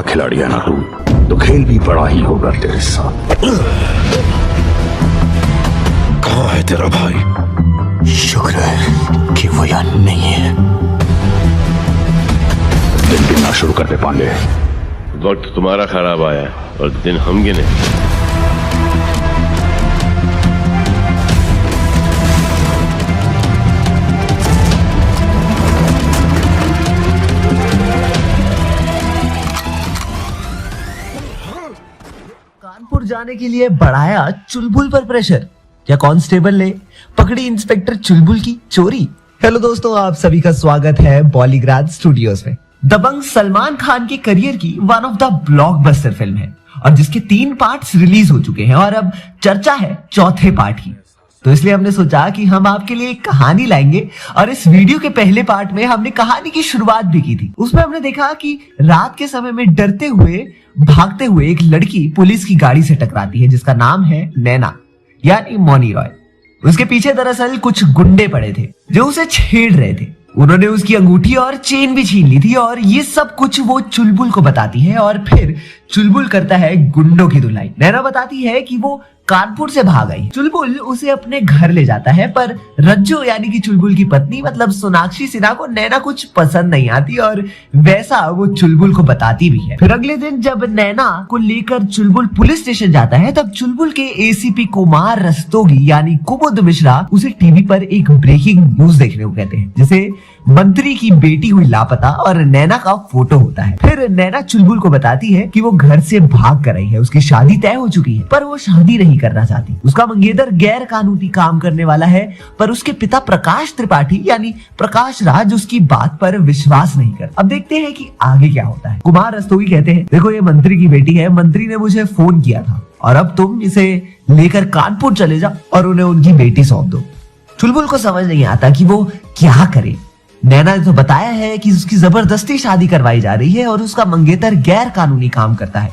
खिलाड़ी है ना तू, तो खेल भी बड़ा ही होगा तेरे साथ। कहाँ है तेरा भाई? शुक्र है कि वो यहाँ नहीं है। दिन गिनना शुरू कर दे पांडे। वक्त तुम्हारा खराब आया और दिन हम गिने। कानपुर जाने के लिए बढ़ाया चुलबुल पर प्रेशर, क्या कांस्टेबल ने पकड़ी इंस्पेक्टर चुलबुल की चोरी। हेलो दोस्तों, आप सभी का स्वागत है बॉलीग्राज स्टूडियोज में। दबंग सलमान खान के करियर की one of the blockbuster film है और जिसके 3 पार्ट्स रिलीज हो चुके हैं और अब चर्चा है चौथे पार्ट की। तो इसलिए हमने सोचा कि हम आपके लिए एक कहानी लाएंगे और इस वीडियो के पहले पार्ट में हमने कहानी की शुरुआत भी की थी। उसमें हमने देखा कि रात के समय में डरते हुए भागते हुए एक लड़की पुलिस की गाड़ी से टकराती है जिसका नाम है नैना यानी मौनी रॉय। उसके पीछे दरअसल कुछ गुंडे पड़े थे जो उसे छेड़ रहे थे। उन्होंने उसकी अंगूठी और चेन भी छीन ली थी और ये सब कुछ वो चुलबुल को बताती है और फिर चुलबुल करता है गुंडों की धुलाई। नैना बताती है कि वो कानपुर से भाग आई। चुलबुल उसे अपने घर ले जाता है पर रज्जो यानी कि चुलबुल की पत्नी मतलब सोनाक्षी सिन्हा को नैना कुछ पसंद नहीं आती और वैसा वो चुलबुल को बताती भी है। फिर अगले दिन जब नैना को लेकर चुलबुल पुलिस स्टेशन जाता है तब चुलबुल के एसीपी कुमार रस्तोगी यानी कुमुद मिश्रा उसे टीवी पर एक ब्रेकिंग न्यूज देखने को कहते हैं जिसे मंत्री की बेटी हुई लापता और नैना का फोटो होता है। फिर नैना चुलबुल को बताती है कि वो घर से भाग कर आई है, उसकी शादी तय हो चुकी है पर वो शादी नहीं करना चाहती। उसका मंगेतर गैर कानूनी काम करने वाला है पर उसके पिता प्रकाश त्रिपाठी यानी प्रकाश राज उसकी बात पर विश्वास नहीं कर। अब देखते हैं कि आगे क्या होता है। कुमार रस्तोगी कहते हैं, देखो ये मंत्री की बेटी है, मंत्री ने मुझे फोन किया था और अब तुम इसे लेकर कानपुर चले जाओ और उन्हें उनकी बेटी सौंप दो। चुलबुल को समझ नहीं आता कि वो क्या करे। नैना ने तो बताया है कि उसकी जबरदस्ती शादी करवाई जा रही है और उसका मंगेतर गैर कानूनी काम करता है,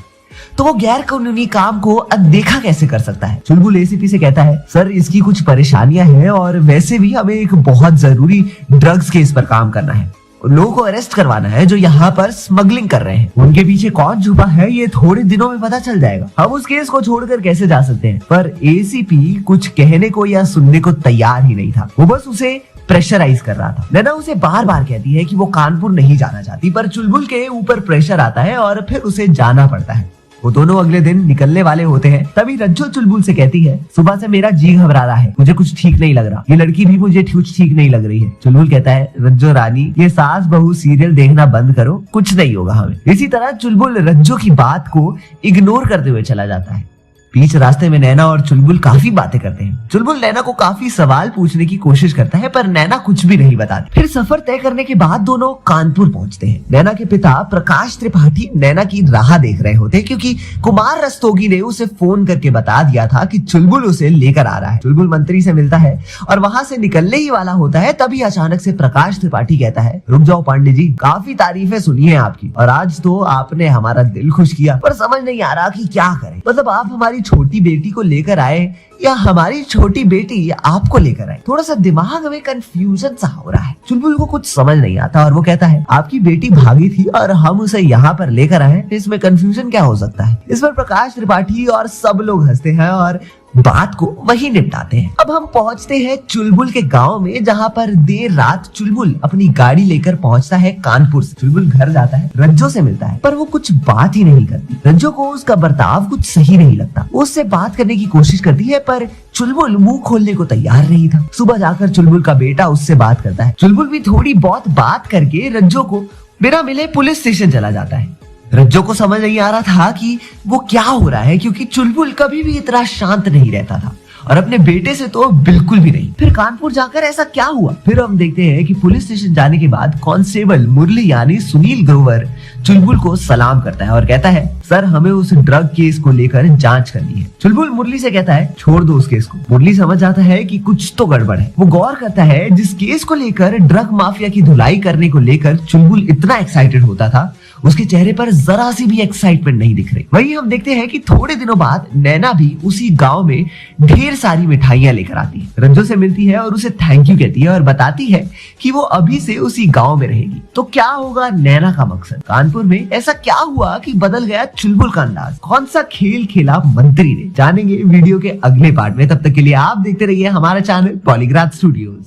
तो वो गैर कानूनी काम को अनदेखा कैसे कर सकता है। चुलबुल एसीपी से कहता है, सर इसकी कुछ परेशानियां हैं और वैसे भी हमें एक बहुत जरूरी ड्रग्स केस पर काम करना है। लोगों को अरेस्ट करवाना है जो यहाँ पर स्मगलिंग कर रहे हैं। उनके पीछे कौन छुपा है ये थोड़े दिनों में पता चल जाएगा। हम उस केस को छोड़कर कैसे जा सकते हैं। पर एसीपी कुछ कहने को या सुनने को तैयार ही नहीं था, वो बस उसे प्रेशराइज कर रहा था। नैना उसे बार बार कहती है कि वो कानपुर नहीं जाना चाहती पर चुलबुल के ऊपर प्रेशर आता है और फिर उसे जाना पड़ता है। वो दोनों अगले दिन निकलने वाले होते हैं तभी रज्जो चुलबुल से कहती है, सुबह से मेरा जी घबरा रहा है, मुझे कुछ ठीक नहीं लग रहा, ये लड़की भी मुझे कुछ ठीक नहीं लग रही है। चुलबुल कहता है, रज्जो रानी ये सास बहू सीरियल देखना बंद करो, कुछ नहीं होगा हमें। इसी तरह चुलबुल रज्जो की बात को इग्नोर करते हुए चला जाता है। बीच रास्ते में नैना और चुलबुल काफी बातें करते हैं। चुलबुल नैना को काफी सवाल पूछने की कोशिश करता है पर नैना कुछ भी नहीं बताती। फिर सफर तय करने के बाद दोनों कानपुर पहुंचते हैं। नैना के पिता प्रकाश त्रिपाठी नैना की राह देख रहे होते हैं क्योंकि कुमार रस्तोगी ने उसे फोन करके बता दिया था कि चुलबुल उसे लेकर आ रहा है। चुलबुल मंत्री से मिलता है और वहां से निकलने ही वाला होता है तभी अचानक से प्रकाश त्रिपाठी कहता है, रुक जाओ पांडे जी, काफी तारीफें सुनी है आपकी और आज तो आपने हमारा दिल खुश किया पर समझ नहीं आ रहा कि क्या करें। मतलब आप हमारी छोटी बेटी को लेकर आए या हमारी छोटी बेटी आपको लेकर आए, थोड़ा सा दिमाग में कंफ्यूजन सा हो रहा है। चुलबुल को कुछ समझ नहीं आता और वो कहता है, आपकी बेटी भागी थी और हम उसे यहाँ पर लेकर आए, इसमें कंफ्यूजन क्या हो सकता है। इस पर प्रकाश त्रिपाठी और सब लोग हंसते हैं और बात को वही निपटाते हैं। अब हम पहुंचते हैं चुलबुल के गांव में जहां पर देर रात चुलबुल अपनी गाड़ी लेकर पहुंचता है कानपुर से। चुलबुल घर जाता है, रज्जो से मिलता है पर वो कुछ बात ही नहीं करती। रज्जो को उसका बर्ताव कुछ सही नहीं लगता। वो उससे बात करने की कोशिश करती है पर चुलबुल मुंह खोलने को तैयार नहीं था। सुबह जाकर चुलबुल का बेटा उससे बात करता है। चुलबुल भी थोड़ी बहुत बात करके रज्जो को बिना मिले पुलिस स्टेशन चला जाता है। रज्जो को समझ नहीं आ रहा था कि वो क्या हो रहा है क्योंकि चुलबुल कभी भी इतना शांत नहीं रहता था और अपने बेटे से तो बिल्कुल भी नहीं। फिर कानपुर जाकर ऐसा क्या हुआ। फिर हम देखते हैं कि पुलिस स्टेशन जाने के बाद कांस्टेबल मुरली यानी सुनील ग्रोवर चुलबुल को सलाम करता है और कहता है, सर हमें उस ड्रग केस को लेकर जांच करनी है। चुलबुल मुरली से कहता है छोड़ दो उस केस को। मुरली समझ जाता है कि कुछ तो गड़बड़ है। वो गौर करता है जिस केस को लेकर ड्रग माफिया की धुलाई करने को लेकर चुलबुल इतना एक्साइटेड होता था, उसके चेहरे पर जरा सी भी एक्साइटमेंट नहीं दिख रही। वहीं हम देखते हैं कि थोड़े दिनों बाद नैना भी उसी गांव में ढेर सारी मिठाइयां लेकर आती है। रंजो से मिलती है और उसे थैंक यू कहती है और बताती है कि वो अभी से उसी गांव में रहेगी। तो क्या होगा नैना का मकसद? कानपुर में ऐसा क्या हुआ कि बदल गया चुलबुल का अंदाज? कौन सा खेल खेला मंत्री ने? जानेंगे वीडियो के अगले पार्ट में। तब तक के लिए आप देखते रहिए हमारा चैनल पॉलीग्राफ स्टूडियोज।